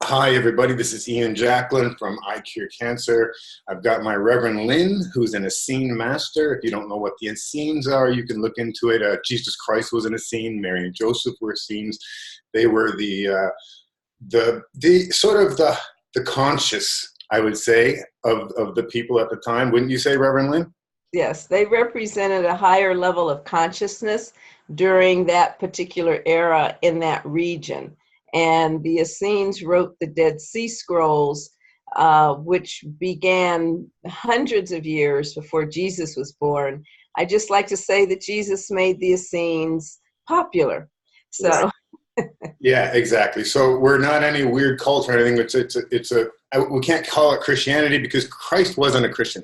Hi, everybody. This is Jacklin from I Cure Cancer. I've got my Reverend Lynne, who's an Essene master. If you don't know what the Essenes are, you can look into it. Jesus Christ was an Essene. Mary and Joseph were Essenes. They were the sort of the conscious, I would say, of the people at the time. Wouldn't you say, Reverend Lynne? Yes, they represented a higher level of consciousness during that particular era in that region. And the Essenes wrote the Dead Sea Scrolls, which began hundreds of years before Jesus was born. I just like to say that Jesus made the Essenes popular. So, right. Yeah, exactly. So we're not any weird cult or anything. We can't call it Christianity because Christ wasn't a Christian.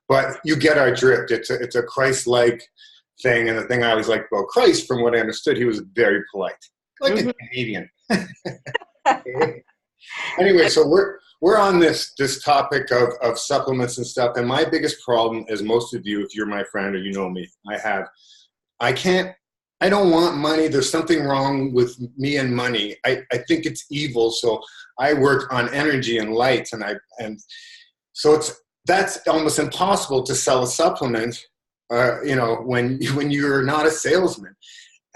But you get our drift. It's a Christ-like thing. And the thing I always liked about Christ, from what I understood, he was very polite, like a Canadian. Anyway, so we're on this topic of supplements and stuff. And my biggest problem, as most of you, if you're my friend or you know me, I don't want money. There's something wrong with me and money. I think it's evil. So I work on energy and light, and so that's almost impossible to sell a supplement, when you're not a salesman.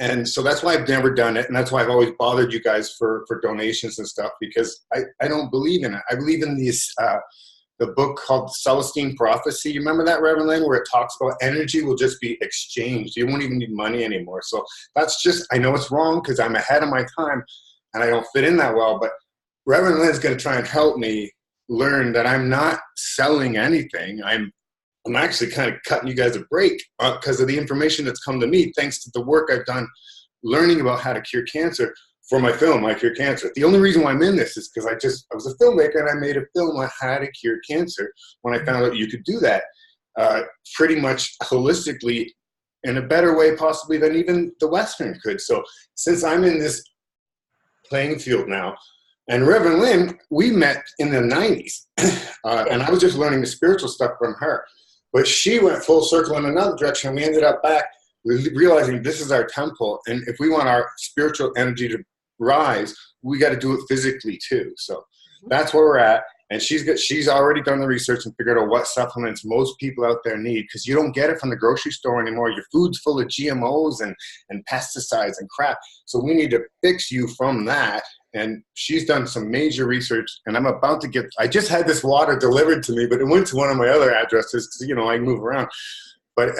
And so that's why I've never done it. And that's why I've always bothered you guys for donations and stuff, because I don't believe in it. I believe in the book called Celestine Prophecy. You remember that, Reverend Lynne, where it talks about energy will just be exchanged. You won't even need money anymore. So that's just, I know it's wrong because I'm ahead of my time and I don't fit in that well, but Reverend Lynne's going to try and help me learn that I'm not selling anything. I'm actually kind of cutting you guys a break because of the information that's come to me, thanks to the work I've done learning about how to cure cancer for my film, I Cure Cancer. The only reason why I'm in this is because I was a filmmaker and I made a film on how to cure cancer when I found out you could do that pretty much holistically in a better way possibly than even the Western could. So since I'm in this playing field now, and Reverend Lynne, we met in the 90s, and I was just learning the spiritual stuff from her. But she went full circle in another direction, and we ended up back realizing this is our temple, and if we want our spiritual energy to rise, we got to do it physically too. So that's where we're at, and she's already done the research and figured out what supplements most people out there need, because you don't get it from the grocery store anymore. Your food's full of GMOs and pesticides and crap. So we need to fix you from that. And she's done some major research, and I'm about to I just had this water delivered to me, but it went to one of my other addresses because, I move around. But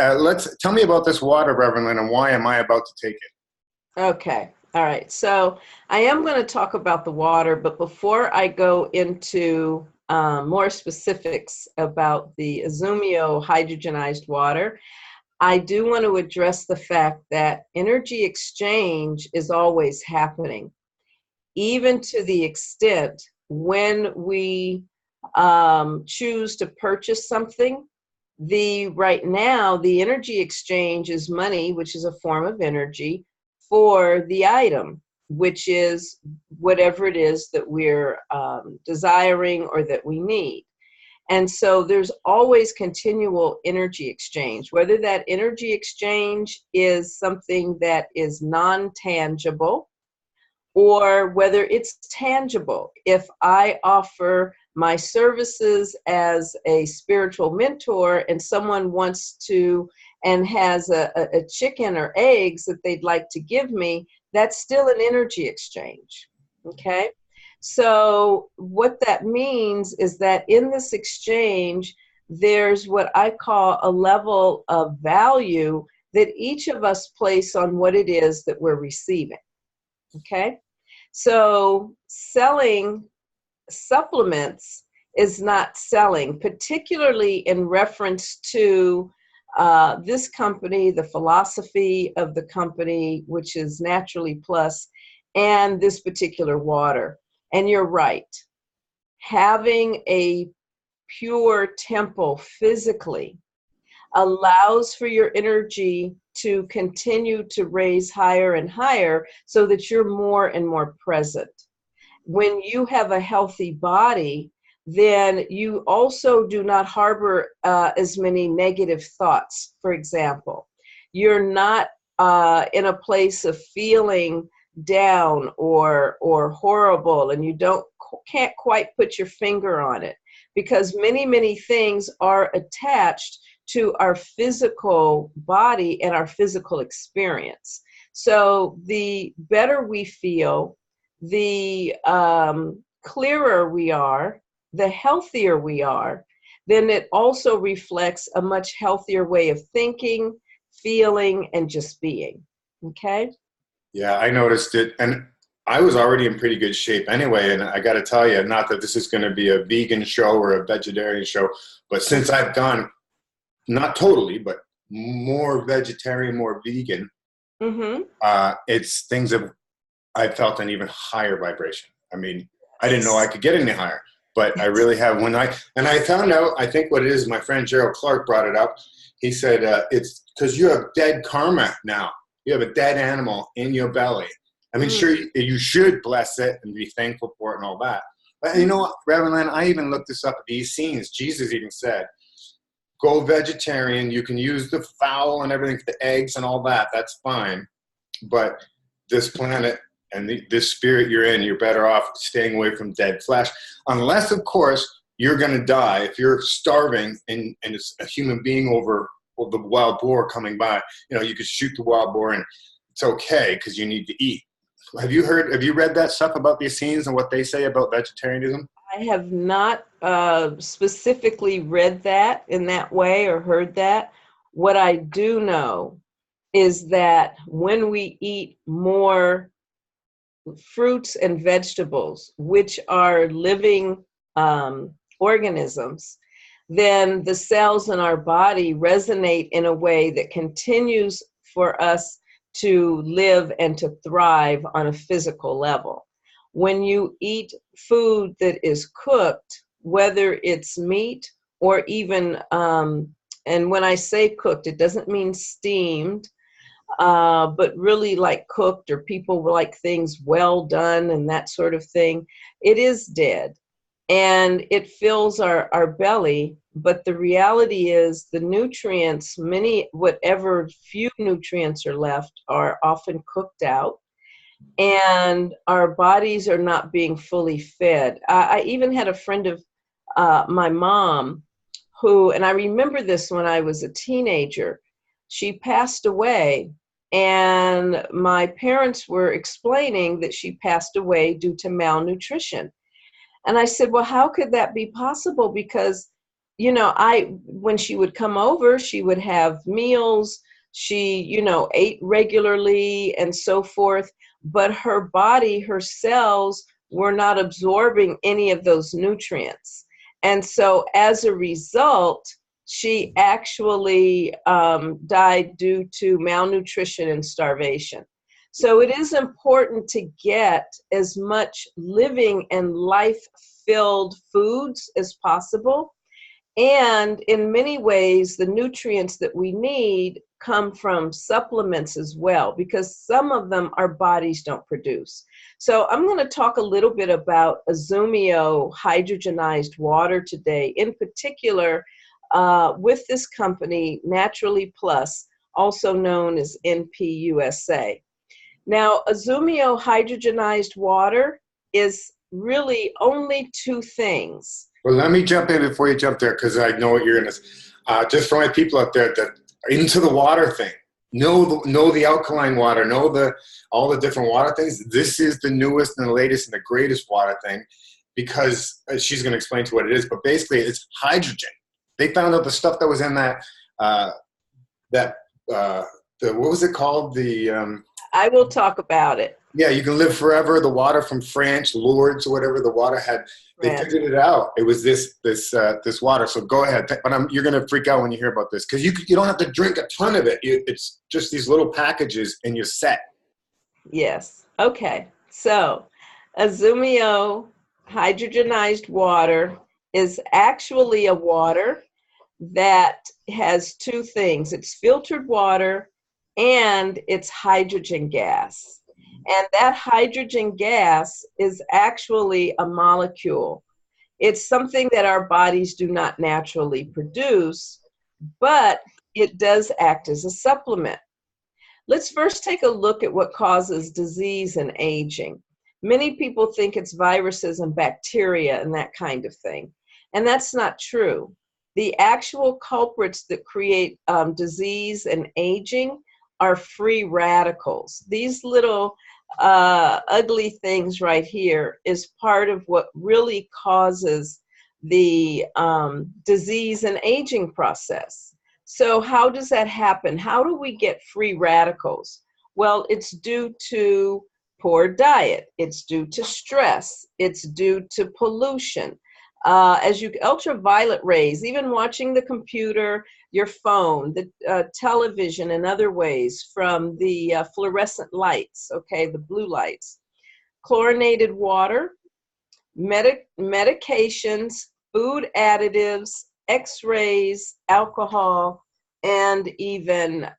tell me about this water, Reverend Lynne, and why am I about to take it? Okay. All right. So I am going to talk about the water, but before I go into more specifics about the Azumio hydrogenized water, I do want to address the fact that energy exchange is always happening, even to the extent when we choose to purchase something. Right now, the energy exchange is money, which is a form of energy, for the item, which is whatever it is that we're desiring or that we need. And so there's always continual energy exchange, whether that energy exchange is something that is non-tangible or whether it's tangible. If I offer my services as a spiritual mentor and someone wants to and has a chicken or eggs that they'd like to give me, that's still an energy exchange, okay? So what that means is that in this exchange, there's what I call a level of value that each of us place on what it is that we're receiving, okay? So selling supplements is not selling, particularly in reference to this company, the philosophy of the company, which is Naturally Plus, and this particular water. And you're right. Having a pure temple physically allows for your energy to continue to raise higher and higher so that you're more and more present. When you have a healthy body, then you also do not harbor as many negative thoughts, for example. You're not in a place of feeling down or horrible, and you can't quite put your finger on it, because many things are attached to our physical body and our physical experience. So the better we feel, the clearer we are, the healthier we are, then it also reflects a much healthier way of thinking, feeling, and just being. Okay? Yeah, I noticed it. And I was already in pretty good shape anyway. And I got to tell you, not that this is going to be a vegan show or a vegetarian show, but since I've gone, not totally, but more vegetarian, more vegan, it's things that I felt an even higher vibration. I mean, I didn't know I could get any higher, but I really have. And I found out, I think what it is, my friend Gerald Clark brought it up. He said, it's because you have dead karma now. You have a dead animal in your belly. I mean, sure, you should bless it and be thankful for it and all that. But you know what, Reverend Lynne, I even looked this up. These scenes, Jesus even said, go vegetarian. You can use the fowl and everything, the eggs and all that. That's fine. But this planet and this spirit you're in, you're better off staying away from dead flesh. Unless, of course, you're going to die. If you're starving and it's a human being over the wild boar coming by, you could shoot the wild boar and it's okay because you need to eat. Have you read that stuff about these scenes and what they say about vegetarianism? I have not specifically read that in that way or heard that. What I do know is that when we eat more fruits and vegetables, which are living organisms, then the cells in our body resonate in a way that continues for us to live and to thrive on a physical level. When you eat food that is cooked, whether it's meat or even, and when I say cooked, it doesn't mean steamed, but really like cooked, or people like things well done and that sort of thing, it is dead. And it fills our belly, but the reality is the nutrients, whatever few nutrients are left, are often cooked out, and our bodies are not being fully fed. I even had a friend of my mom who, and I remember this when I was a teenager, she passed away, and my parents were explaining that she passed away due to malnutrition. And I said, well, how could that be possible? Because, when she would come over, she would have meals, she, ate regularly and so forth, but her body, her cells were not absorbing any of those nutrients. And so as a result, she actually died due to malnutrition and starvation. So it is important to get as much living and life-filled foods as possible. And in many ways, the nutrients that we need come from supplements as well, because some of them our bodies don't produce. So I'm going to talk a little bit about Azumio hydrogenized water today, in particular with this company, Naturally Plus, also known as NPUSA. Now, Azumio hydrogenized water is really only two things. Well, let me jump in before you jump there, because I know what you're going to. Just for my people out there that are into the water thing, know the alkaline water, all the different water things. This is the newest and the latest and the greatest water thing, because she's going to explain to what it is. But basically, it's hydrogen. They found out the stuff that was in that what was it called? I will talk about it. Yeah, you can live forever. The water from France, Lourdes, or whatever the water had, they figured it out. It was this water. So go ahead. But you're going to freak out when you hear about this, because you don't have to drink a ton of it. It's just these little packages and you're set. Yes. Okay. So Azumio hydrogenized water is actually a water that has two things. It's filtered water and it's hydrogen gas. And that hydrogen gas is actually a molecule. It's something that our bodies do not naturally produce, but it does act as a supplement. Let's first take a look at what causes disease and aging. Many people think it's viruses and bacteria and that kind of thing, and that's not true. The actual culprits that create disease and aging are free radicals. These little ugly things right here is part of what really causes the disease and aging process. So how does that happen? How do we get free radicals? Well, it's due to poor diet. It's due to stress. It's due to pollution. Ultraviolet rays, even watching the computer, your phone, the television, and other ways from the fluorescent lights, okay, the blue lights, chlorinated water, medications, food additives, x-rays, alcohol, and even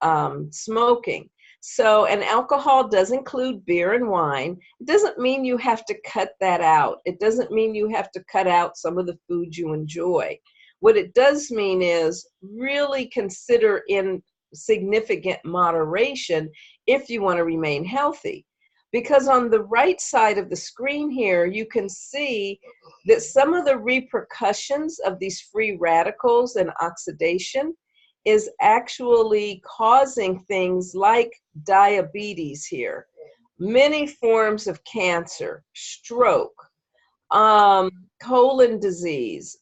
smoking. So, and alcohol does include beer and wine. It doesn't mean you have to cut that out. It doesn't mean you have to cut out some of the food you enjoy. What it does mean is really consider in significant moderation if you want to remain healthy. Because on the right side of the screen here, you can see that some of the repercussions of these free radicals and oxidation is actually causing things like diabetes here, many forms of cancer, stroke, colon disease,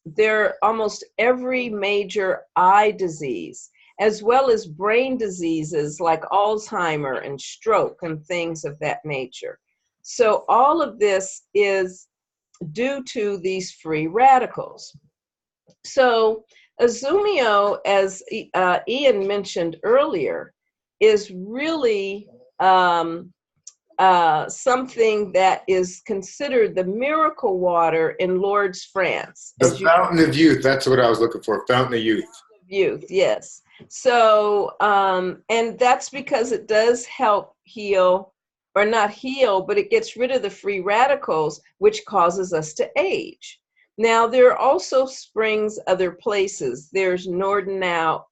almost every major eye disease, as well as brain diseases like Alzheimer and stroke and things of that nature. So all of this is due to these free radicals. So Azumio, as Ian mentioned earlier, is really something that is considered the miracle water in Lourdes, France. The fountain of youth, that's what I was looking for, fountain of youth. Youth, yes. So, and that's because it does help heal, or not heal, but it gets rid of the free radicals, which causes us to age. Now, there are also springs other places. There's Nordenau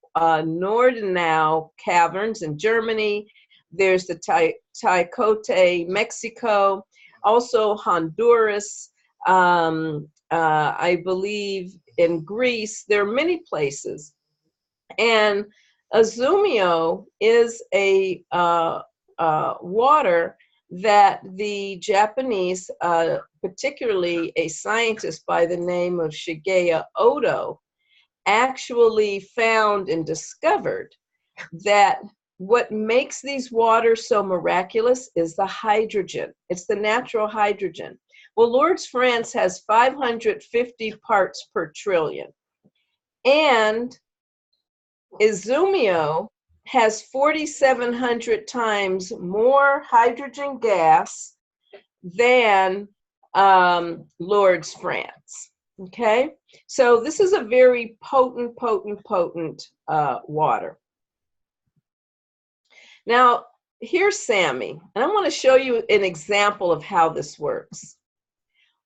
Caverns in Germany. There's the Taycote, Mexico, also Honduras, I believe in Greece. There are many places. And Azumio is a water that the Japanese, particularly a scientist by the name of Shigeya Odo, actually found and discovered that what makes these waters so miraculous is the hydrogen. It's the natural hydrogen. Well, Lourdes, France has 550 parts per trillion. And Izumio has 4,700 times more hydrogen gas than Lourdes, France. Okay, so this is a very potent water. Now, here's Sammy, and I want to show you an example of how this works.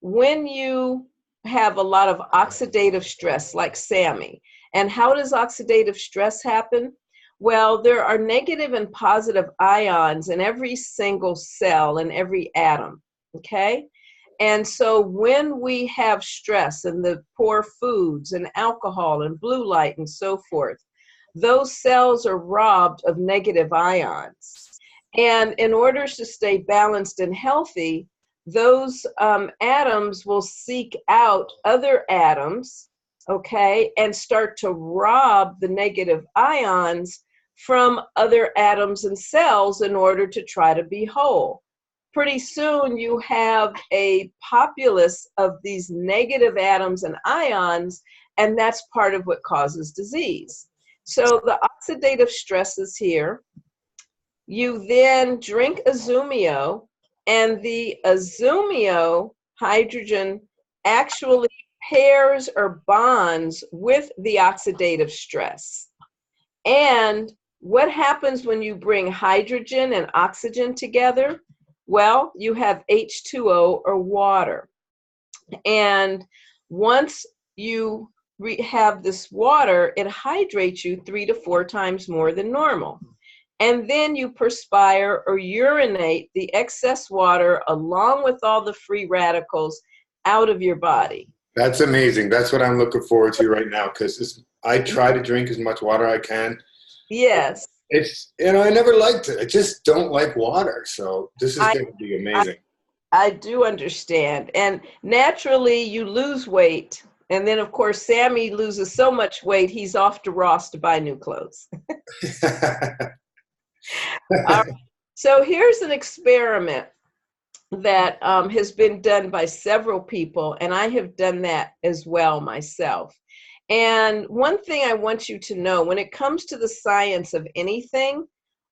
When you have a lot of oxidative stress, like Sammy, and how does oxidative stress happen? Well, there are negative and positive ions in every single cell and every atom, okay? And so when we have stress and the poor foods and alcohol and blue light and so forth, those cells are robbed of negative ions. And in order to stay balanced and healthy, those atoms will seek out other atoms, okay, and start to rob the negative ions from other atoms and cells in order to try to be whole. Pretty soon you have a populace of these negative atoms and ions, and that's part of what causes disease. So the oxidative stress is here. You then drink Azumio, and the Azumio hydrogen actually pairs or bonds with the oxidative stress. And what happens when you bring hydrogen and oxygen together? Well, you have H2O, or water. And once you have this water, it hydrates you 3 to 4 times more than normal. and then you perspire or urinate the excess water along with all the free radicals out of your body. That's amazing. That's what I'm looking forward to right now, because I try to drink as much water I can. Yes. It's, I never liked it. I just don't like water. So this is going to be amazing. I do understand. And naturally, you lose weight. And then, of course, Sammy loses so much weight, he's off to Ross to buy new clothes. All right. So here's an experiment that has been done by several people, and I have done that as well myself. And one thing I want you to know, when it comes to the science of anything,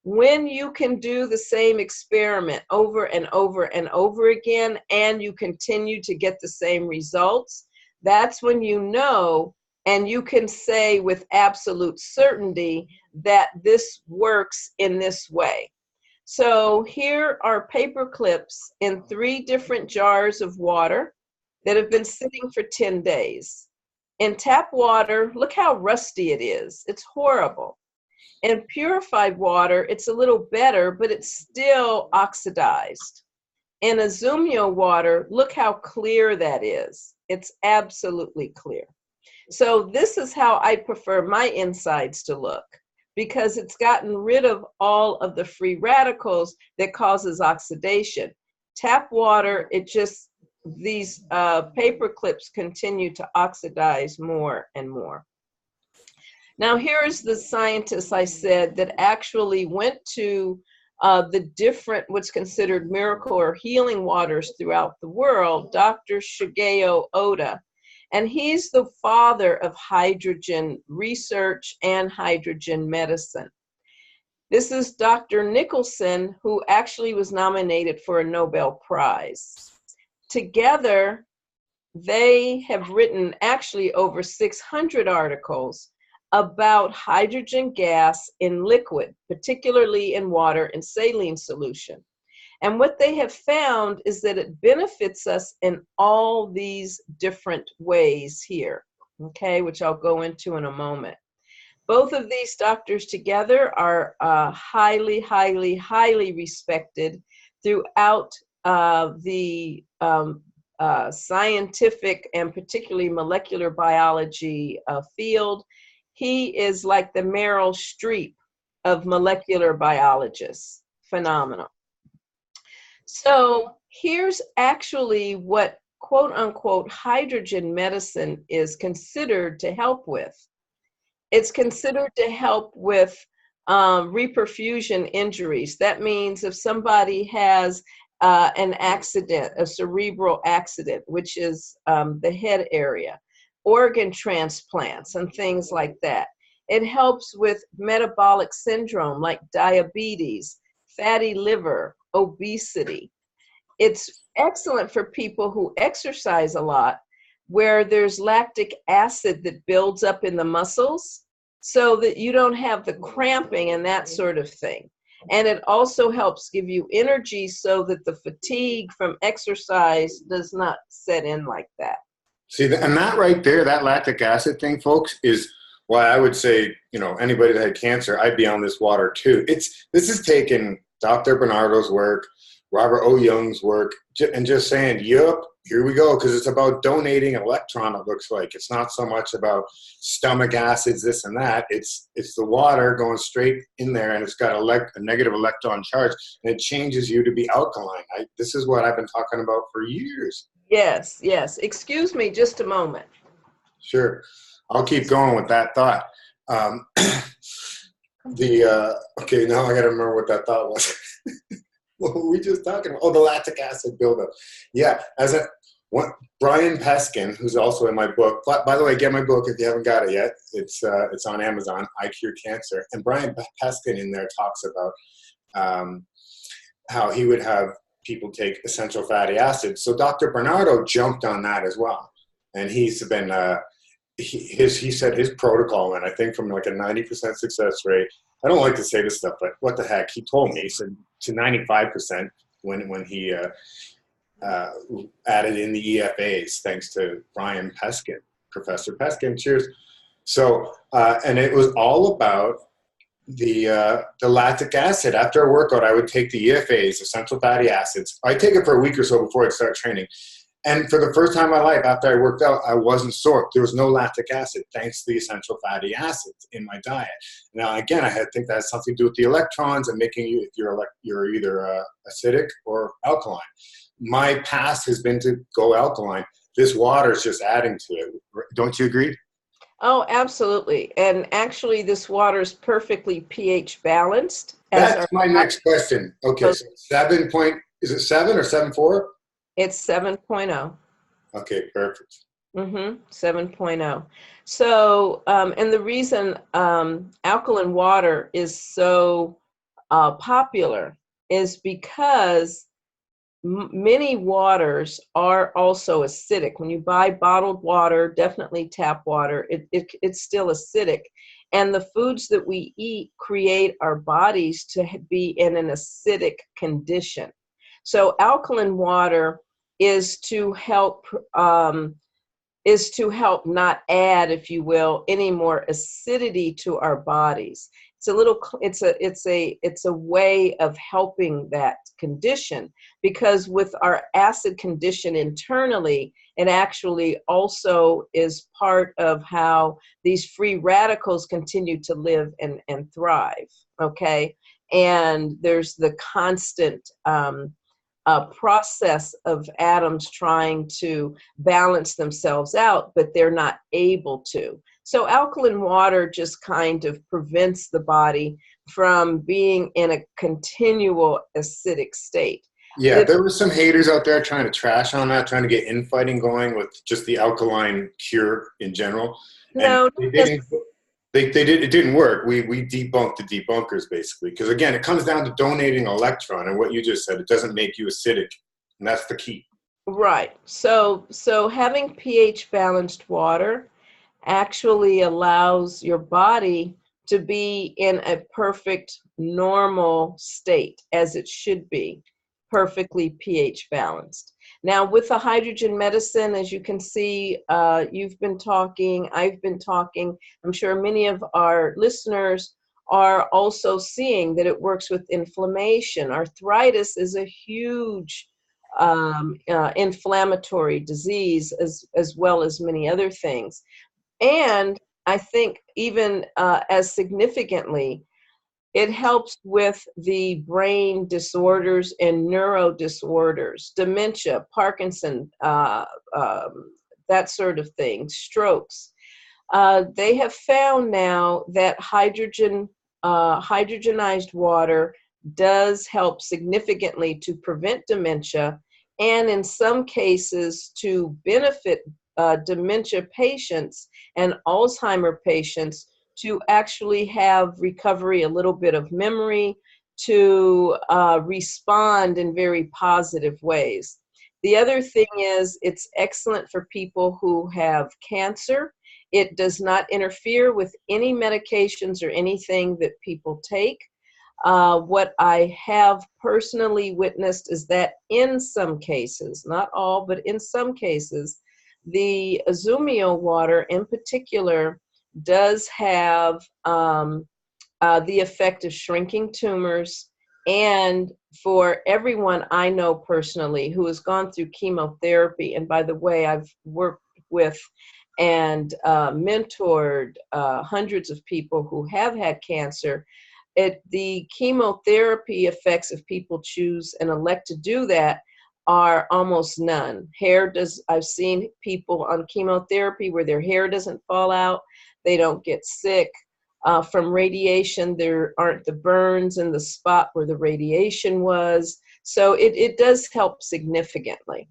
when you can do the same experiment over and over and over again, and you continue to get the same results, that's when you know, and you can say with absolute certainty that this works in this way. So here are paper clips in 3 different jars of water that have been sitting for 10 days. In tap water, look how rusty it is. It's horrible. In purified water, it's a little better, but it's still oxidized. In Azumio water, look how clear that is. It's absolutely clear. So this is how I prefer my insides to look, because it's gotten rid of all of the free radicals that causes oxidation. Tap water, these paper clips continue to oxidize more and more. Now, here's the scientist I said that actually went to the different, what's considered miracle or healing waters throughout the world, Dr. Shigeo Oda. And he's the father of hydrogen research and hydrogen medicine. This is Dr. Nicholson, who actually was nominated for a Nobel Prize. Together, they have written actually over 600 articles about hydrogen gas in liquid, particularly in water and saline solution. And what they have found is that it benefits us in all these different ways here, okay, which I'll go into in a moment. Both of these doctors together are highly, highly, highly respected throughout the scientific and particularly molecular biology field. He is like the Meryl Streep of molecular biologists. Phenomenal. So here's actually what quote unquote hydrogen medicine is considered to help with. It's considered to help with reperfusion injuries. That means if somebody has an accident, a cerebral accident, which is the head area, organ transplants and things like that. It helps with metabolic syndrome like diabetes, fatty liver, obesity. It's excellent for people who exercise a lot, where there's lactic acid that builds up in the muscles so that you don't have the cramping and that sort of thing. And it also helps give you energy so that the fatigue from exercise does not set in like that. See, and that right there, that lactic acid thing, folks, is why I would say, anybody that had cancer, I'd be on this water too. This is taking Dr. Bernardo's work, Robert O. Young's work, and just saying, yep, here we go, because it's about donating electron, it looks like. It's not so much about stomach acids, this and that. It's the water going straight in there, and it's got a negative electron charge, and it changes you to be alkaline. This is what I've been talking about for years. Yes, yes. Excuse me just a moment. Sure. I'll keep going with that thought. Okay, now I got to remember what that thought was. What were we just talking about? Oh, the lactic acid buildup. Yeah, Brian Peskin, who's also in my book. By the way, get my book if you haven't got it yet. It's on Amazon, I Cure Cancer. And Brian Peskin in there talks about how he would have people take essential fatty acids. So Dr. Bernardo jumped on that as well. And he's been, he said his protocol went, I think, from like a 90% success rate. I don't like to say this stuff, but what the heck? He told me, he said to 95% when he added in the EFAs, thanks to Brian Peskin, Professor Peskin. Cheers. So, and it was all about the lactic acid. After a workout, I would take the EFAs, essential fatty acids. I take it for a week or so before I start training. And for the first time in my life, after I worked out, I wasn't sore. There was no lactic acid, thanks to the essential fatty acids in my diet. Now, again, I think that has something to do with the electrons and making you, if you're either acidic or alkaline. My past has been to go alkaline. This water is just adding to it. Don't you agree? Oh, absolutely. And actually, this water is perfectly pH balanced. As That's our my next question. Okay, so 7 point, is it 7 or 7.4? It's 7.0. Okay, perfect. 7.0. So, and the reason alkaline water is so popular is because many waters are also acidic. When you buy bottled water, definitely tap water, it's still acidic. And the foods that we eat create our bodies to be in an acidic condition. So alkaline water is to help not add, if you will, any more acidity to our bodies. It's a way of helping that condition, because with our acid condition internally, it actually also is part of how these free radicals continue to live and thrive. Okay. And there's the constant process of atoms trying to balance themselves out, but they're not able to. So alkaline water just kind of prevents the body from being in a continual acidic state. Yeah, there were some haters out there trying to trash on that, trying to get infighting going with just the alkaline cure in general. And No, they didn't. It didn't work. We debunked the debunkers basically, because again, it comes down to donating electron, and what you just said, it doesn't make you acidic, and that's the key. right. So having pH balanced water actually allows your body to be in a perfect normal state, as it should be, perfectly pH balanced. Now, with the hydrogen medicine, as you can see, you've been talking, I've been talking, I'm sure many of our listeners are also seeing that it works with inflammation. Arthritis is a huge inflammatory disease, as well as many other things. And I think even as significantly, it helps with the brain disorders and neuro disorders, dementia, Parkinson, that sort of thing, strokes. They have found now that hydrogenized water does help significantly to prevent dementia, and in some cases to benefit dementia patients and Alzheimer patients to actually have recovery, a little bit of memory, to respond in very positive ways. The other thing is it's excellent for people who have cancer. It does not interfere with any medications or anything that people take. What I have personally witnessed is that in some cases, not all, but in some cases, the Azumio water in particular does have the effect of shrinking tumors. And for everyone I know personally who has gone through chemotherapy, and by the way, I've worked with and mentored hundreds of people who have had cancer, the chemotherapy effects, if people choose and elect to do that, are almost none. I've seen people on chemotherapy where their hair doesn't fall out, they don't get sick. From radiation, there aren't the burns in the spot where the radiation was. So it does help significantly.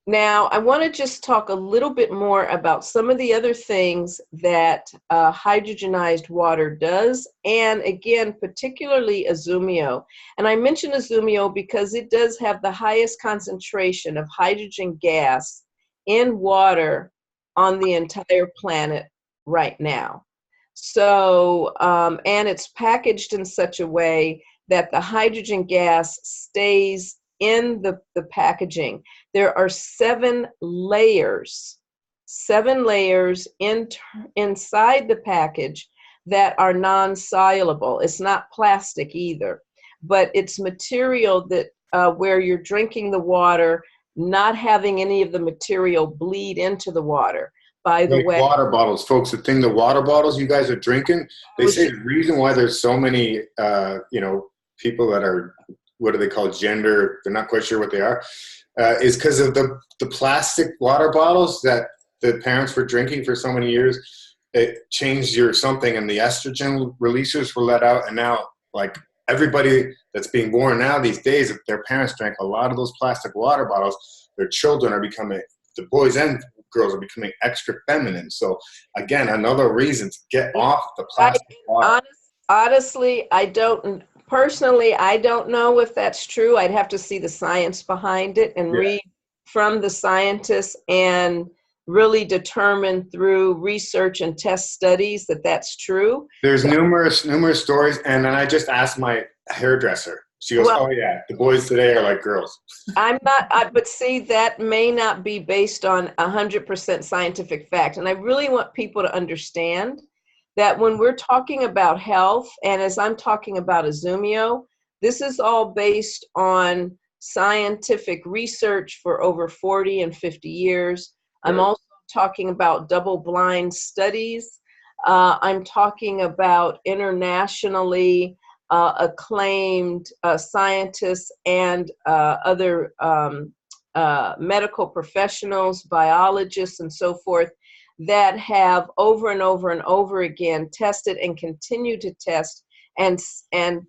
Now, I want to just talk a little bit more about some of the other things that hydrogenized water does, and again, particularly Azumio. And I mention Azumio because it does have the highest concentration of hydrogen gas in water on the entire planet right now. So, and it's packaged in such a way that the hydrogen gas stays in the packaging. There are 7 layers inside the package that are non-soluble. It's not plastic either, but it's material that where you're drinking the water, not having any of the material bleed into the water. By the Like way, water bottles, folks. The water bottles you guys are drinking, they say the reason why there's so many, people that are, what do they call, gender, they're not quite sure what they are, is because of the plastic water bottles that the parents were drinking for so many years. It changed your something, and the estrogen releasers were let out, and now, like, everybody that's being born now these days, if their parents drank a lot of those plastic water bottles, their children are becoming, the boys and girls are becoming extra feminine. So again, another reason to get off the plastic water. Honestly, I don't know if that's true. I'd have to see the science behind it and read from the scientists and really determine through research and test studies that that's true. There's numerous stories, and then I just asked my hairdresser. She goes, "Oh yeah, the boys today are like girls." But see, that may not be based on 100% scientific fact. And I really want people to understand that when we're talking about health, and as I'm talking about Azumio, this is all based on scientific research for over 40 and 50 years. I'm also talking about double-blind studies. I'm talking about internationally acclaimed scientists and other medical professionals, biologists, and so forth, that have over and over and over again tested and continue to test and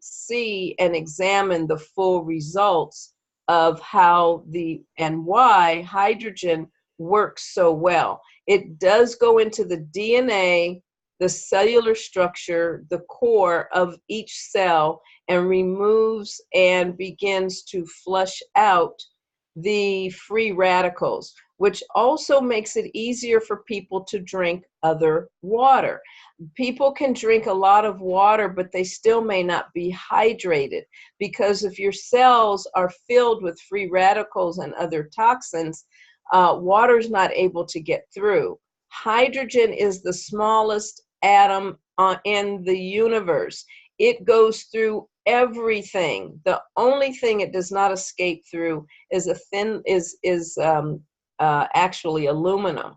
see and examine the full results of how and why hydrogen works so well. It does go into the DNA, the cellular structure, the core of each cell, and removes and begins to flush out the free radicals, which also makes it easier for people to drink other water. People can drink a lot of water, but they still may not be hydrated, because if your cells are filled with free radicals and other toxins, water's not able to get through. Hydrogen is the smallest atom in the universe. It goes through everything. The only thing it does not escape through is actually aluminum.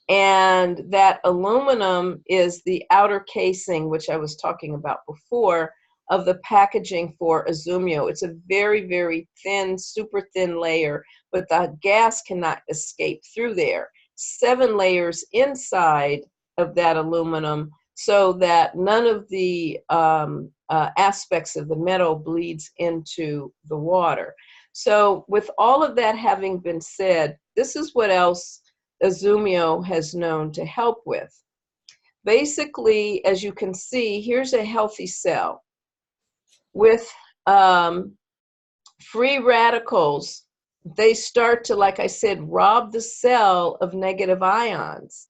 And that aluminum is the outer casing, which I was talking about before, of the packaging for Azumio. It's a very, very thin, super thin layer, but the gas cannot escape through there. 7 layers inside of that aluminum, so that none of the aspects of the metal bleeds into the water. So with all of that having been said, this is what else Azumio has known to help with. Basically, as you can see, here's a healthy cell with free radicals. They start to, like I said, rob the cell of negative ions.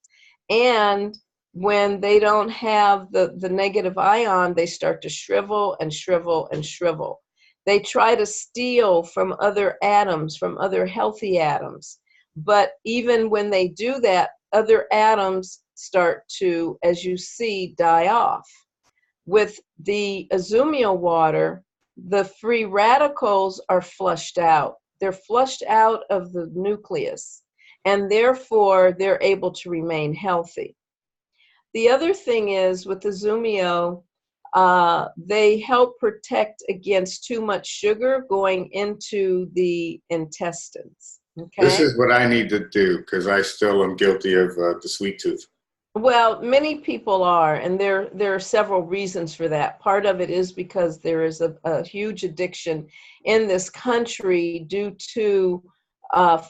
And when they don't have the negative ion, they start to shrivel and shrivel and shrivel. They try to steal from other atoms, from other healthy atoms. But even when they do that, other atoms start to, as you see, die off. With the Azumio water, the free radicals are flushed out. They're flushed out of the nucleus, and therefore they're able to remain healthy. The other thing is, with Azumio, they help protect against too much sugar going into the intestines. Okay? This is what I need to do, because I still am guilty of the sweet tooth. Well, many people are, and there are several reasons for that. Part of it is because there is a huge addiction in this country due to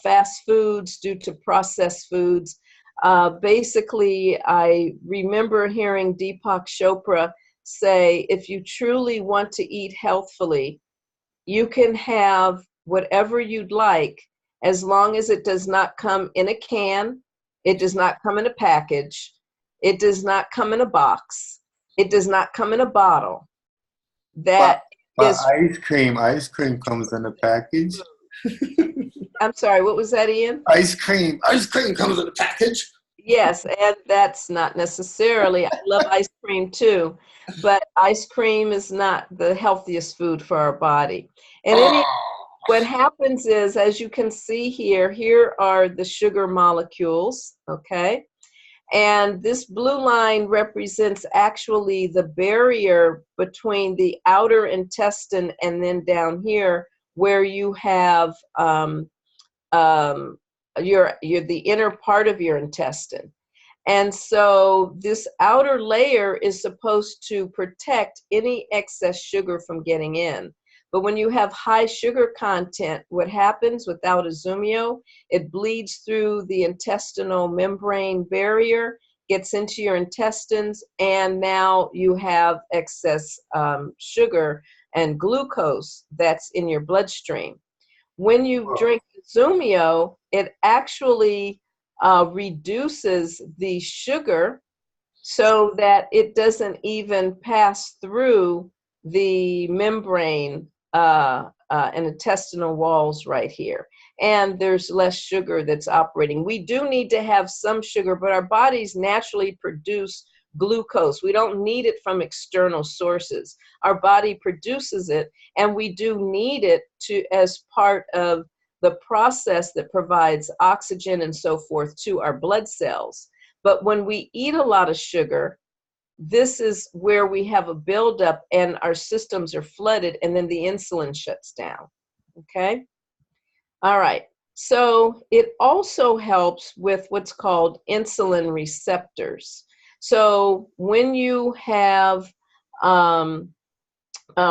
fast foods, due to processed foods. Basically, I remember hearing Deepak Chopra say, if you truly want to eat healthfully, you can have whatever you'd like, as long as it does not come in a can, it does not come in a package, it does not come in a box, it does not come in a bottle. That is ice cream comes in a package. I'm sorry, what was that, Ian? Ice cream comes in a package. Yes, and that's not necessarily. I love ice cream too, but ice cream is not the healthiest food for our body. And what happens is, as you can see here, here are the sugar molecules, okay? And this blue line represents actually the barrier between the outer intestine and then down here where you have the inner part of your intestine. And so this outer layer is supposed to protect any excess sugar from getting in. But when you have high sugar content, what happens without Izumio, it bleeds through the intestinal membrane barrier, gets into your intestines, and now you have excess sugar and glucose that's in your bloodstream. When you drink Izumio, it actually reduces the sugar so that it doesn't even pass through the membrane and intestinal walls right here. And there's less sugar that's operating. We do need to have some sugar, but our bodies naturally produce glucose. We don't need it from external sources. Our body produces it, and we do need it as part of the process that provides oxygen and so forth to our blood cells. But when we eat a lot of sugar, this is where we have a buildup and our systems are flooded, and then the insulin shuts down. Okay? All right. So it also helps with what's called insulin receptors. So when you have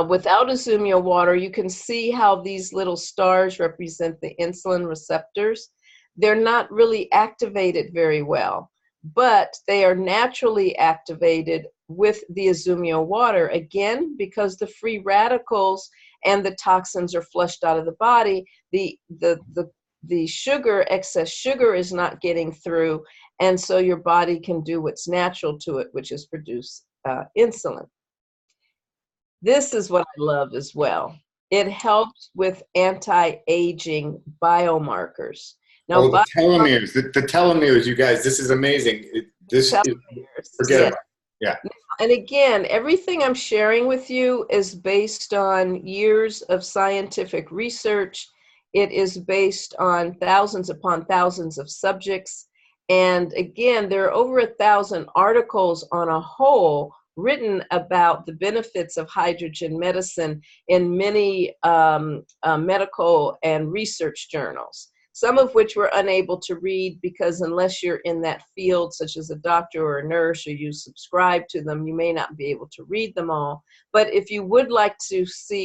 without Izumio water, you can see how these little stars represent the insulin receptors. They're not really activated very well, but they are naturally activated with the Izumio water, again, because the free radicals and the toxins are flushed out of the body. The sugar, excess sugar, is not getting through, and so your body can do what's natural to it, which is produce insulin. This is what I love as well. It helps with anti-aging biomarkers. Now, the telomeres, the telomeres, you guys, this is amazing. Forget about it. Yeah. And again, everything I'm sharing with you is based on years of scientific research. It is based on thousands upon thousands of subjects. And again, there are over 1,000 articles on a whole written about the benefits of hydrogen medicine in many medical and research journals, some of which we're unable to read because unless you're in that field, such as a doctor or a nurse, or you subscribe to them, you may not be able to read them all. But if you would like to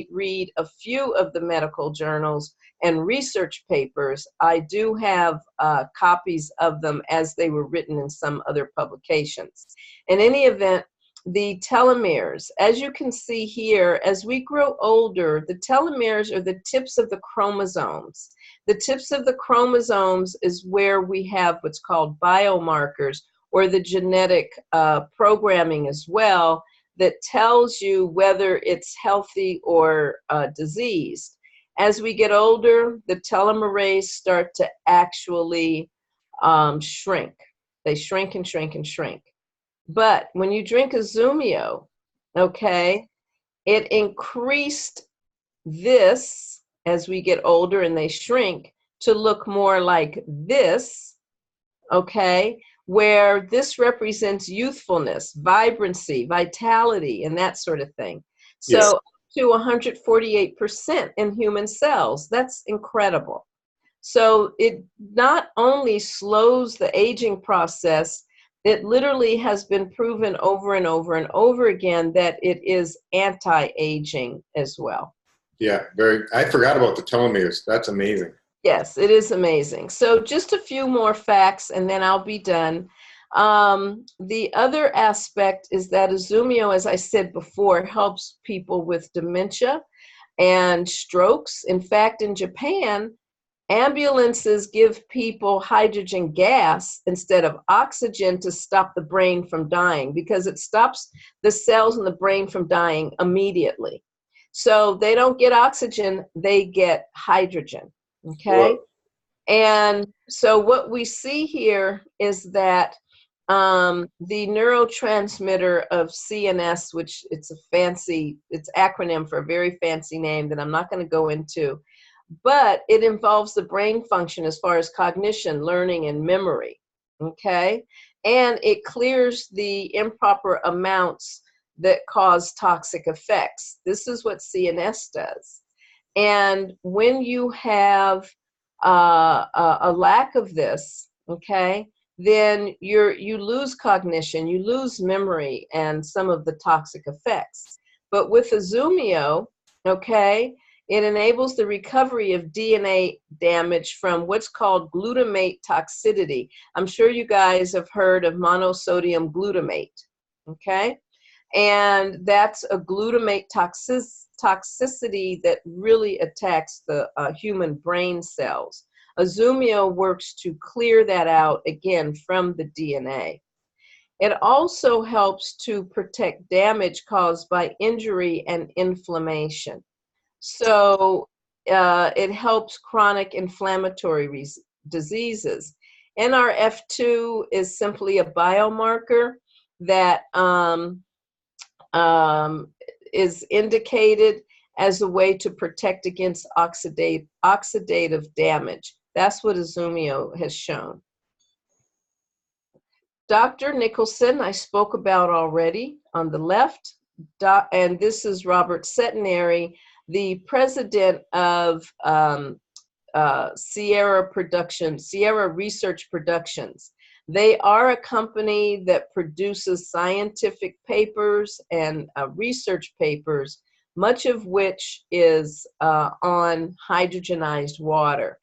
read a few of the medical journals and research papers, I do have copies of them as they were written in some other publications. In any event, the telomeres, as you can see here, as we grow older, the telomeres are the tips of the chromosomes. The tips of the chromosomes is where we have what's called biomarkers, or the genetic programming as well, that tells you whether it's healthy or diseased. As we get older, the telomerase start to actually shrink. They shrink and shrink and shrink. But when you drink Izumio, okay, it increased this as we get older and they shrink to look more like this, okay, where this represents youthfulness, vibrancy, vitality, and that sort of thing. So Yes. up to 148% in human cells. That's incredible. So it not only slows the aging process, it literally has been proven over and over and over again that it is anti-aging as well. Yeah, I forgot about the telomeres. That's amazing. Yes, it is amazing. So just a few more facts and then I'll be done. The other aspect is that Izumio, as I said before, helps people with dementia and strokes. In fact, in Japan, ambulances give people hydrogen gas instead of oxygen to stop the brain from dying, because it stops the cells in the brain from dying immediately. So they don't get oxygen, they get hydrogen, okay? Whoa. And so what we see here is that The neurotransmitter of CNS, which it's acronym for a very fancy name that I'm not going to go into, but it involves the brain function as far as cognition, learning, and memory, okay? And it clears the improper amounts that cause toxic effects. This is what CNS does. And when you have a lack of this, okay, then you lose cognition, you lose memory, and some of the toxic effects. But with Azumio, okay, it enables the recovery of DNA damage from what's called glutamate toxicity. I'm sure you guys have heard of monosodium glutamate, okay? And that's a glutamate toxicity that really attacks the human brain cells. Azumio works to clear that out, again, from the DNA. It also helps to protect damage caused by injury and inflammation. So it helps chronic inflammatory diseases. NRF2 is simply a biomarker that is indicated as a way to protect against oxidative damage. That's what Azumio has shown. Dr. Nicholson, I spoke about already on the left, and this is Robert Centenary, the president of Sierra Research Productions. They are a company that produces scientific papers and research papers, much of which is on hydrogenized water.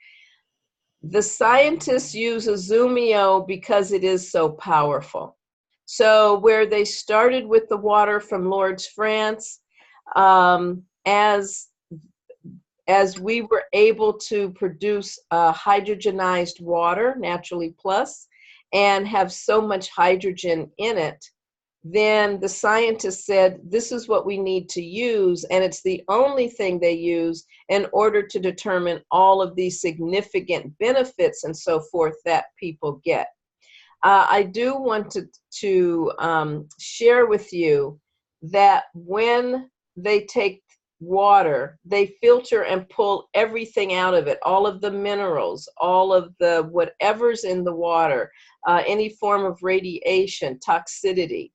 The scientists use Azumio because it is so powerful. So where they started with the water from Lourdes, France, as we were able to produce hydrogenized water, Naturally Plus, and have so much hydrogen in it, then the scientists said, this is what we need to use, and it's the only thing they use in order to determine all of these significant benefits and so forth that people get. I do want to share with you that when they take water, they filter and pull everything out of it, all of the minerals, all of the whatever's in the water, any form of radiation, toxicity.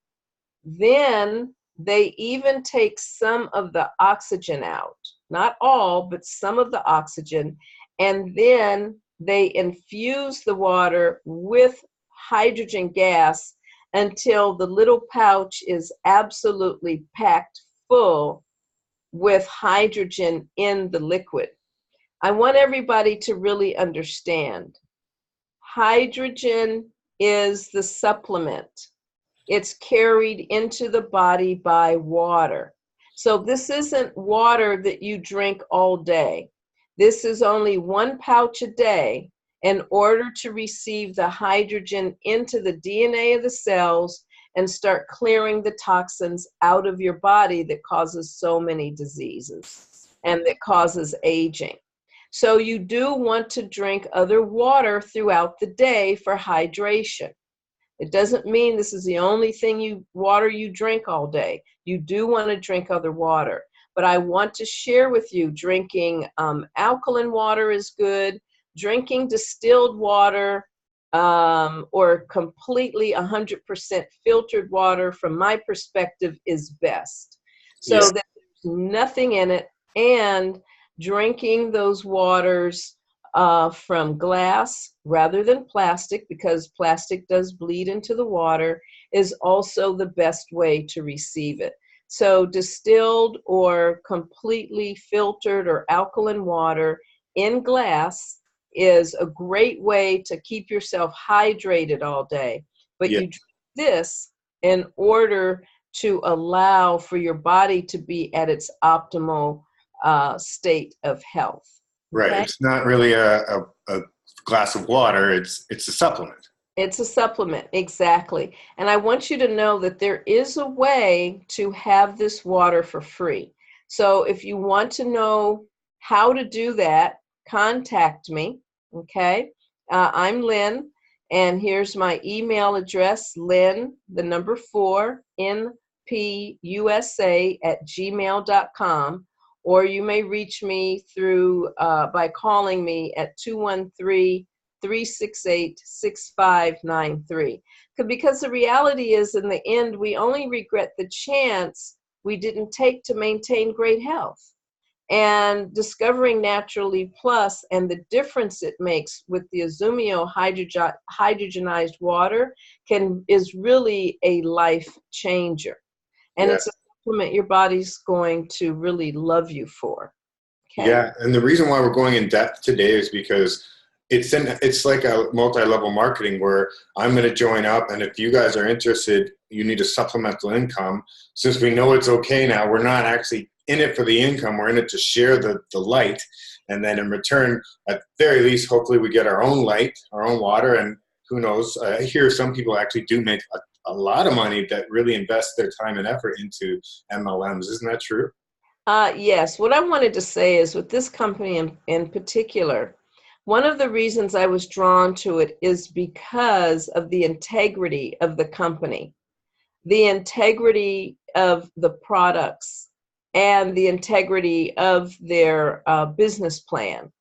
Then they even take some of the oxygen out, not all, but some of the oxygen, and then they infuse the water with hydrogen gas until the little pouch is absolutely packed full with hydrogen in the liquid. I want everybody to really understand. Hydrogen is the supplement. It's carried into the body by water. So this isn't water that you drink all day. This is only 1 pouch a day in order to receive the hydrogen into the DNA of the cells and start clearing the toxins out of your body that causes so many diseases and that causes aging. So you do want to drink other water throughout the day for hydration. It doesn't mean this is the only water you drink all day. You do want to drink other water. But I want to share with you, drinking alkaline water is good. Drinking distilled water or completely 100% filtered water, from my perspective, is best. So Yeah. that there's nothing in it, and drinking those waters from glass rather than plastic, because plastic does bleed into the water, is also the best way to receive it. So distilled or completely filtered or alkaline water in glass is a great way to keep yourself hydrated all day. But Yeah. you drink this in order to allow for your body to be at its optimal state of health. Right. Okay? It's not really a glass of water. It's a supplement. It's a supplement, exactly. And I want you to know that there is a way to have this water for free. So if you want to know how to do that, contact me, okay? I'm Lynne, And here's my email address, Lynne, the number 4, npusa@gmail.com. Or you may reach me through by calling me at 213-368-6593. Because the reality is, in the end, we only regret the chance we didn't take to maintain great health. And discovering Naturally Plus and the difference it makes with the Azumio hydrogenized water is really a life changer. And Yeah. it's a supplement your body's going to really love you for. Okay? Yeah, and the reason why we're going in depth today is because it's like a multi-level marketing where I'm going to join up, and if you guys are interested, you need a supplemental income. Since we know it's okay now, we're not actually in it for the income. We're in it to share the light, and then in return, at very least, hopefully we get our own light, our own water, and who knows? I hear some people actually do make a lot of money that really invest their time and effort into MLMs. Isn't that true? Yes. What I wanted to say is, with this company in particular, one of the reasons I was drawn to it is because of the integrity of the company, the integrity of the products, and the integrity of their business plan.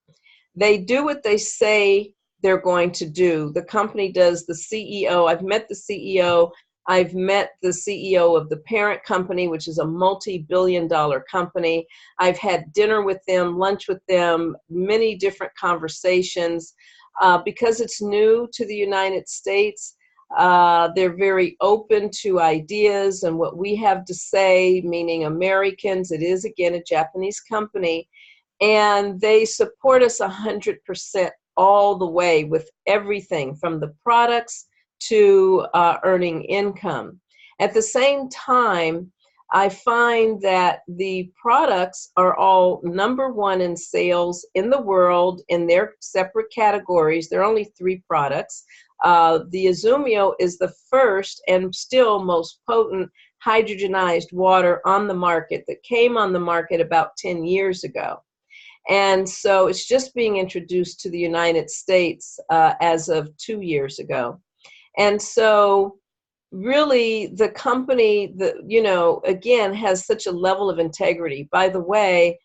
They do what they say they're going to do. The company does. The CEO, I've met the CEO. I've met the CEO of the parent company, which is a multi-billion-dollar company. I've had dinner with them, lunch with them, many different conversations. Because it's new to the United States, they're very open to ideas and what we have to say, meaning Americans. It is, again, a Japanese company. And they support us 100% all the way with everything from the products to earning income. At the same time, I find that the products are all #1 in sales in the world in their separate categories. There are only 3 products. The Azumio is the first and still most potent hydrogenized water on the market that came on the market about 10 years ago. And so it's just being introduced to the United States as of 2 years ago. And so really the company, again, has such a level of integrity. By the way,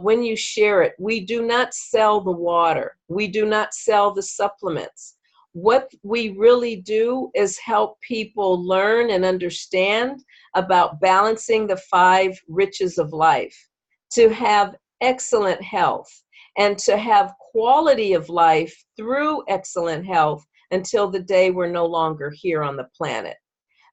when you share it, we do not sell the water. We do not sell the supplements. What we really do is help people learn and understand about balancing the 5 riches of life, to have excellent health, and to have quality of life through excellent health until the day we're no longer here on the planet.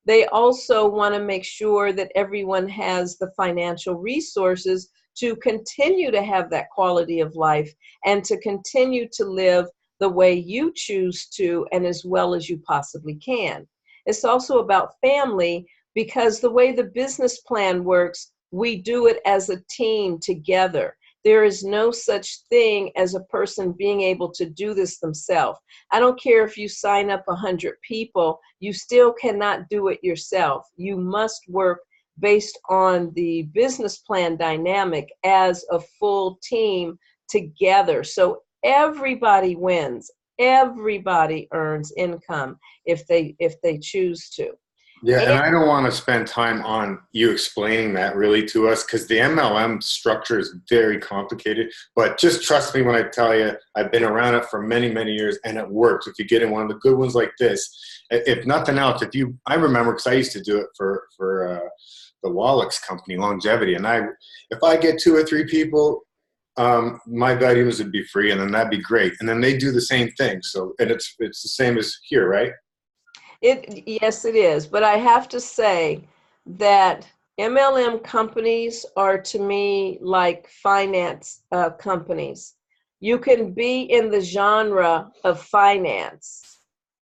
They also want to make sure that everyone has the financial resources to continue to have that quality of life and to continue to live the way you choose to and as well as you possibly can. It's also about family, because the way the business plan works, we do it as a team together. There is no such thing as a person being able to do this themselves. I don't care if you sign up 100 people, you still cannot do it yourself. You must work based on the business plan dynamic as a full team together. So everybody wins. Everybody earns income if they choose to. Yeah, and I don't want to spend time on you explaining that really to us, because the MLM structure is very complicated. But just trust me when I tell you, I've been around it for many, many years, and it works. If you get in one of the good ones like this, if nothing else, I remember, because I used to do it for the Wallach's company, Longevity, and if I get 2 or 3 people, my vitamins would be free, and then that'd be great. And then they do the same thing. So, and it's the same as here, right? Yes, it is. But I have to say that MLM companies are, to me, like finance companies. You can be in the genre of finance,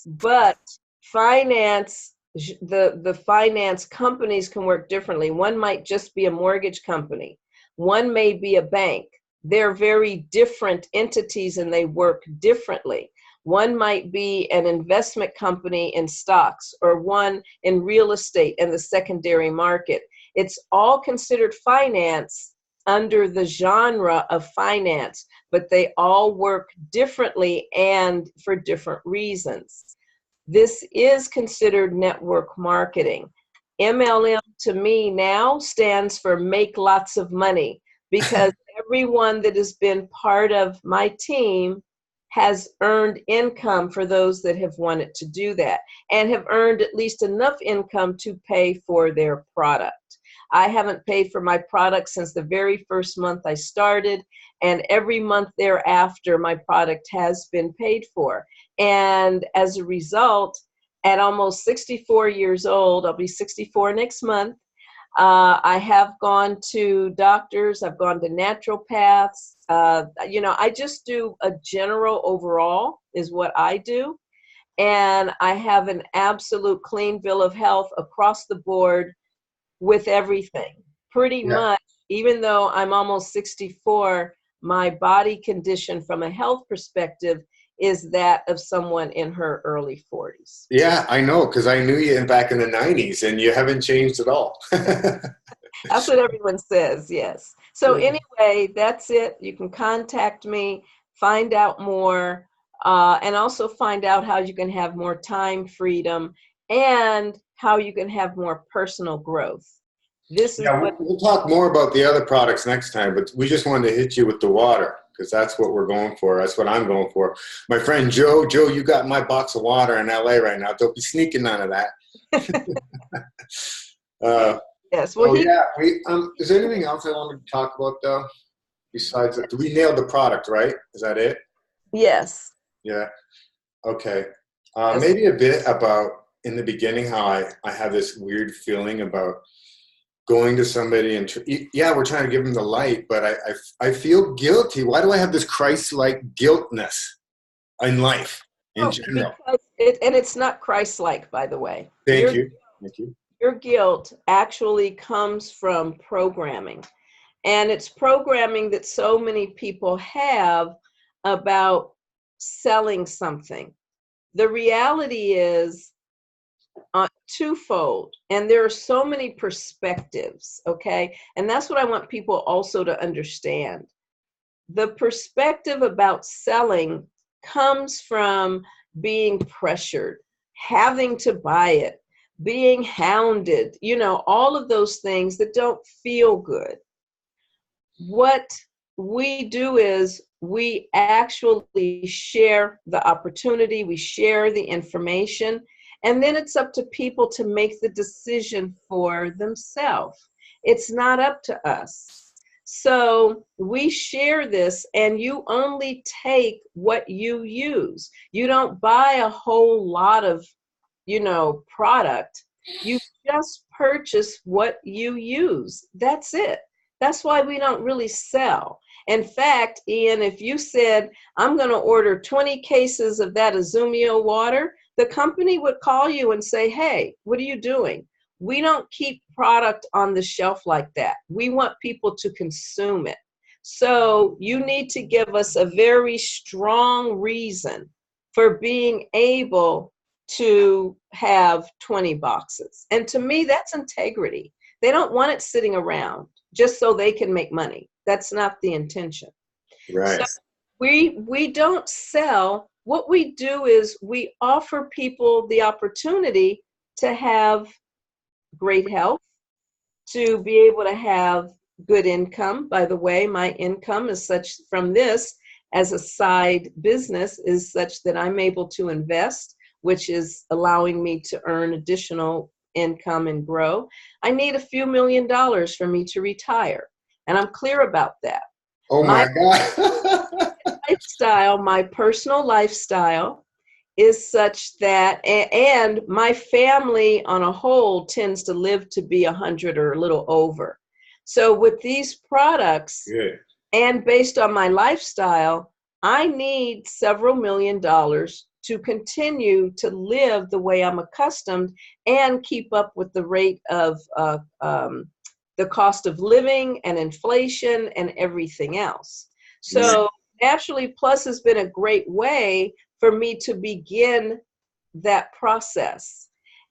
but the finance companies can work differently. One might just be a mortgage company. One may be a bank. They're very different entities and they work differently. One might be an investment company in stocks, or one in real estate and the secondary market. It's all considered finance, under the genre of finance, but they all work differently and for different reasons. This is considered network marketing. MLM to me now stands for make lots of money, because everyone that has been part of my team has earned income for those that have wanted to do that, and have earned at least enough income to pay for their product. I haven't paid for my product since the very first month I started, and every month thereafter, my product has been paid for. And as a result, at almost 64 years old, I'll be 64 next month, I have gone to doctors, I've gone to naturopaths. I just do a general overall is what I do. And I have an absolute clean bill of health across the board with everything. Pretty Yeah. much, even though I'm almost 64, my body condition from a health perspective is that of someone in her early 40s. Yeah, I know, because I knew you back in the 90s and you haven't changed at all. That's what everyone says, yes. So anyway, that's it. You can contact me, find out more, and also find out how you can have more time freedom and how you can have more personal growth. This is Yeah, what we'll talk more about the other products next time, but we just wanted to hit you with the water because that's what we're going for. That's what I'm going for. My friend Joe, you got my box of water in LA right now. Don't be sneaking none of that. yes. Well, is there anything else I wanted to talk about though? Besides that, we nailed the product, right? Is that it? yes. Yeah. Okay. Yes. Maybe a bit about in the beginning how I have this weird feeling about going to somebody and we're trying to give them the light, but I feel guilty. Why do I have this Christ-like guiltness in life in general? Because it's not Christ-like, by the way. Thank you. Your guilt actually comes from programming. And it's programming that so many people have about selling something. The reality is twofold, and there are so many perspectives, okay? And that's what I want people also to understand. The perspective about selling comes from being pressured, having to buy it, being hounded, all of those things that don't feel good. What we do is we actually share the opportunity, we share the information, and then it's up to people to make the decision for themselves. It's not up to us. So we share this, and you only take what you use. You don't buy a whole lot of, product. You just purchase what you use. That's it. That's why we don't really sell. In fact, Ian, if you said, I'm going to order 20 cases of that Azumio water, the company would call you and say, hey, what are you doing? We don't keep product on the shelf like that. We want people to consume it. So you need to give us a very strong reason for being able to have 20 boxes. And to me, that's integrity. They don't want it sitting around just so they can make money. That's not the intention. Right. So we don't sell. What we do is we offer people the opportunity to have great health, to be able to have good income. By the way, my income is such from this as a side business is such that I'm able to invest, which is allowing me to earn additional income and grow. I need a few $1,000,000 for me to retire. And I'm clear about that. Oh my God. My personal lifestyle is such that, and my family on a whole tends to live to be 100 or a little over. So with these products, and based on my lifestyle, I need several $1,000,000 to continue to live the way I'm accustomed and keep up with the rate of the cost of living and inflation and everything else. So Naturally Plus has been a great way for me to begin that process.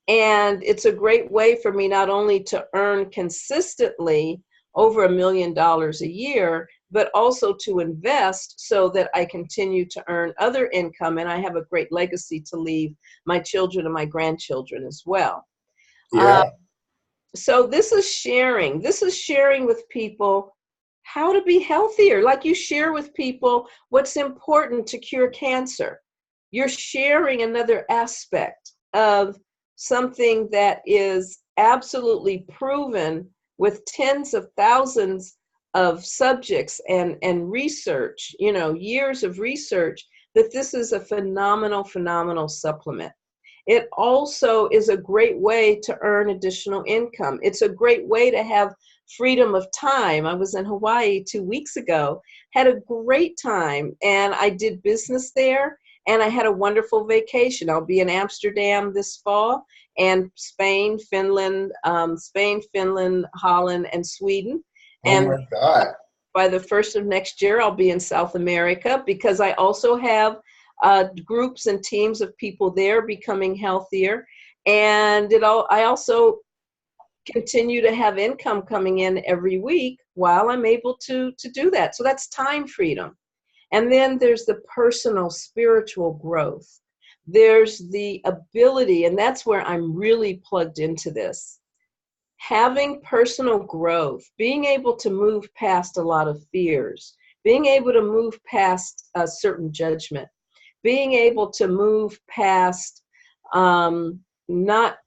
And it's a great way for me not only to earn consistently, over $1 million a year, but also to invest so that I continue to earn other income and I have a great legacy to leave my children and my grandchildren as well. Yeah. So this is sharing. This is sharing with people how to be healthier. Like you share with people what's important to cure cancer. You're sharing another aspect of something that is absolutely proven with tens of thousands of subjects and research, years of research, that this is a phenomenal supplement. It also is a great way to earn additional income. It's a great way to have freedom of time. I was in Hawaii 2 weeks ago, had a great time, and I did business there, and I had a wonderful vacation. I'll be in Amsterdam this fall, and Spain, Finland, Holland, and Sweden. Oh And my God. by the first of next year, I'll be in South America, because I also have groups and teams of people there becoming healthier. And I also continue to have income coming in every week while I'm able to do that. So that's time freedom. And then there's the personal spiritual growth. There's the ability, and that's where I'm really plugged into this. Having personal growth, being able to move past a lot of fears, being able to move past a certain judgment, being able to move past not,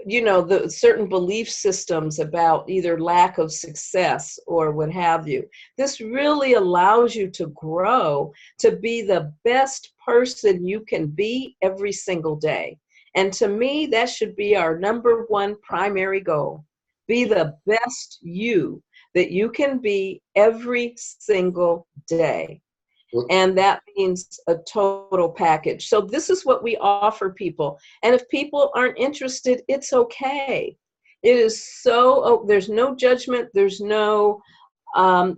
the certain belief systems about either lack of success or what have you. This really allows you to grow to be the best person you can be every single day. And to me, that should be our number one primary goal. Be the best you that you can be every single day. And that means a total package. So this is what we offer people. And if people aren't interested, it's okay. It is there's no judgment. There's no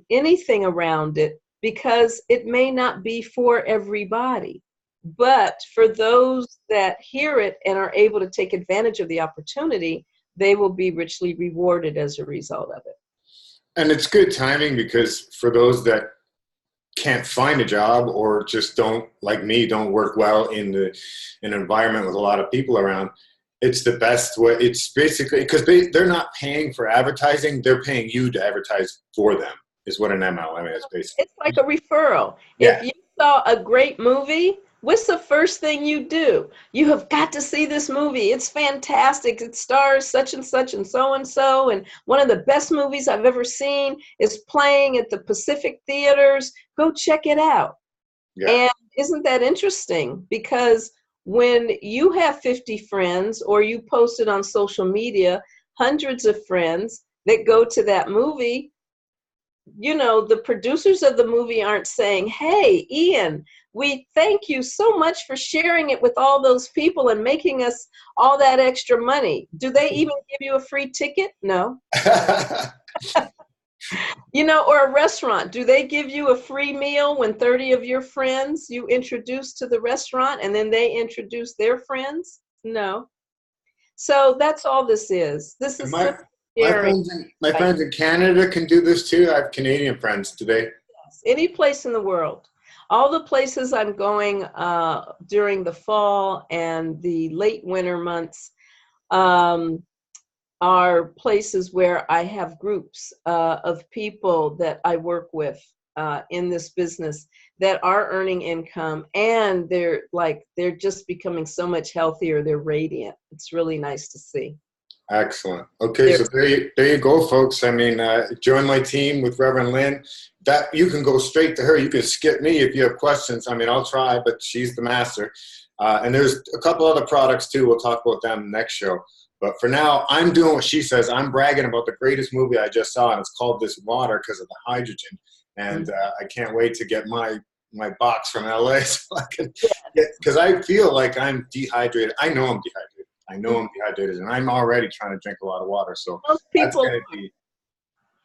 anything around it, because it may not be for everybody. But for those that hear it and are able to take advantage of the opportunity, they will be richly rewarded as a result of it. And it's good timing, because for those that can't find a job, or just don't, like me, don't work well in an environment with a lot of people around, it's the best way. It's basically because they're not paying for advertising, they're paying you to advertise for them, is what an MLM is basically. It's like a referral. Yeah. If you saw a great movie, what's the first thing you do? You have got to see this movie. It's fantastic. It stars such and such and so, and one of the best movies I've ever seen is playing at the Pacific theaters. Go check it out. Yeah. And isn't that interesting? Because when you have 50 friends, or you post it on social media, hundreds of friends that go to that movie, the producers of the movie aren't saying, "Hey, Ian, we thank you so much for sharing it with all those people and making us all that extra money." Do they even give you a free ticket? No. Or a restaurant, do they give you a free meal when 30 of your friends you introduce to the restaurant and then they introduce their friends? No. So that's all this is. This is my friends in Canada can do this too. I have Canadian friends today. Yes, any place in the world. All the places I'm going during the fall and the late winter months are places where I have groups of people that I work with in this business that are earning income, and they're just becoming so much healthier. They're radiant. It's really nice to see. Excellent. Okay, so there you go, folks. I mean, join my team with Reverend Lynne. That you can go straight to her. You can skip me if you have questions. I mean, I'll try, but she's the master. And there's a couple other products too. We'll talk about them next show. But for now, I'm doing what she says. I'm bragging about the greatest movie I just saw, and it's called This Water because of the hydrogen. And I can't wait to get my box from LA so I can get, because I feel like I'm dehydrated. I know I'm dehydrated. I'm dehydrated, and I'm already trying to drink a lot of water. So that's gonna be,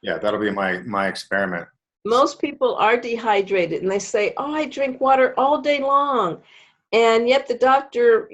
that'll be my experiment. Most people are dehydrated, and they say, "Oh, I drink water all day long." And yet the doctor,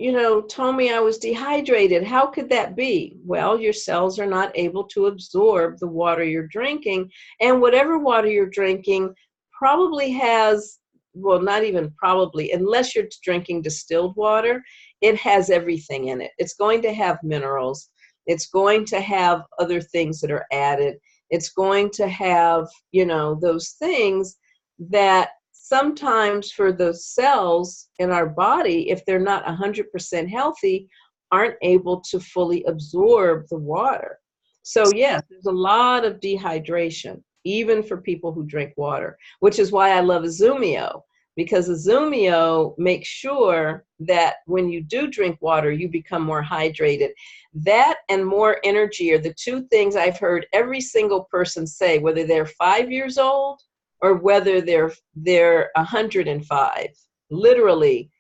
told me I was dehydrated. How could that be? Well, your cells are not able to absorb the water you're drinking. And whatever water you're drinking probably has, well, not even probably, unless you're drinking distilled water, it has everything in it. It's going to have minerals. It's going to have other things that are added. It's going to have, those things that sometimes for the cells in our body, if they're not 100% healthy, aren't able to fully absorb the water. So yes, there's a lot of dehydration, even for people who drink water, which is why I love Azumio, because Azumio makes sure that when you do drink water, you become more hydrated. That and more energy are the two things I've heard every single person say, whether they're 5 years old or whether they're 105. Literally,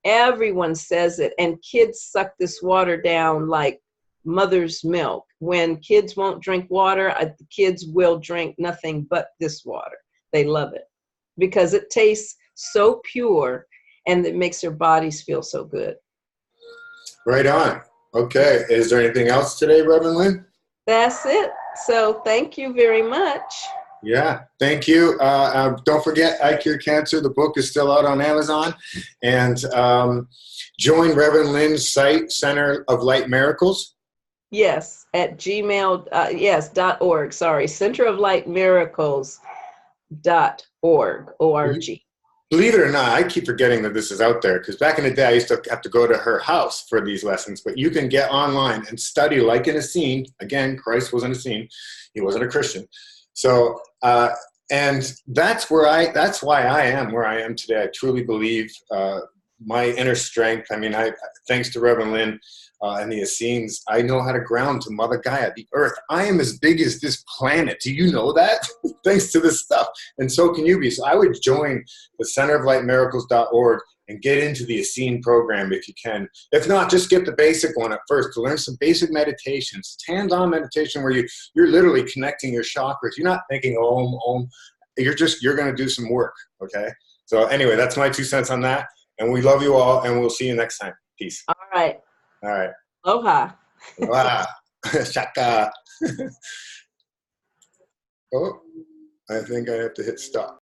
everyone says it, and kids suck this water down like mother's milk. When kids won't drink water, the kids will drink nothing but this water. They love it because it tastes so pure and it makes their bodies feel so good. Right on. Okay. Is there anything else today, Reverend Lynne? That's it. So thank you very much. Yeah, thank you. Don't forget, I Cure Cancer. The book is still out on Amazon. And join Reverend Lynne's site, Center of Light Miracles. Yes, at gmail, .org. Sorry, Center of Light Miracles .org, O-R-G. Believe it or not, I keep forgetting that this is out there, because back in the day, I used to have to go to her house for these lessons. But you can get online and study like in a scene. Again, Christ wasn't a scene. He wasn't a Christian. So, and that's why I am where I am today. I truly believe my inner strength. I mean, thanks to Reverend Lynne and the Essenes, I know how to ground to Mother Gaia, the earth. I am as big as this planet. Do you know that? Thanks to this stuff. And so can you be. So I would join the centeroflightmiracles.org and get into the Essene program if you can. If not, just get the basic one at first to learn some basic meditations. It's hands-on meditation where you're literally connecting your chakras. You're not thinking om. You're going to do some work, okay? So anyway, that's my 2 cents on that. And we love you all, and we'll see you next time. Peace. All right. All right. Aloha. Wow. Shaka. Oh, I think I have to hit stop.